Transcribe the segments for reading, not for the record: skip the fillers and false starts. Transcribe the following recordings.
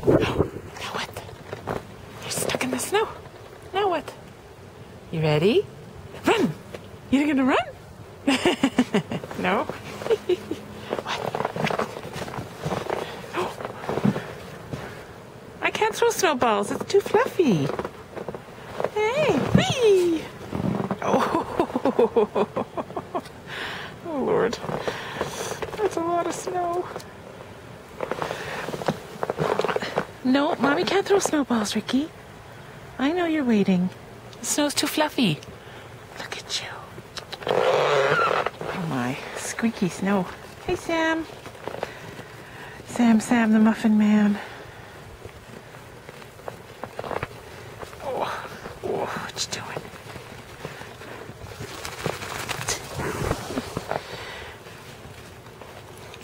Now what? You're stuck in the snow. Now what? You ready? Run! You're gonna run? No? What? Oh. I can't throw snowballs. It's too fluffy. Hey! Whee! Oh. Oh, Lord. That's a lot of snow. No, Mommy can't throw snowballs, Ricky. I know you're waiting. The snow's too fluffy. Look at you. Oh my, squeaky snow. Hey, Sam. Sam the Muffin Man. Oh, what you doing?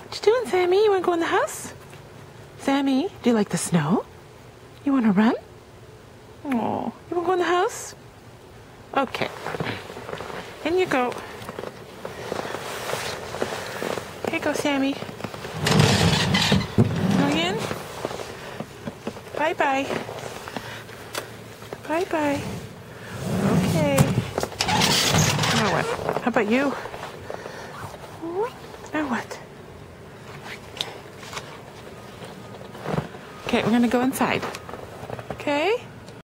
What you doing, Sammy? You want to go in the house? Sammy, do you like the snow? You want to run? Oh, you want to go in the house? Okay. In you go. Here you go, Sammy. Going in? Bye-bye. Bye-bye. Okay. Now what? How about you? Now what? Okay, we're going to go inside. Okay?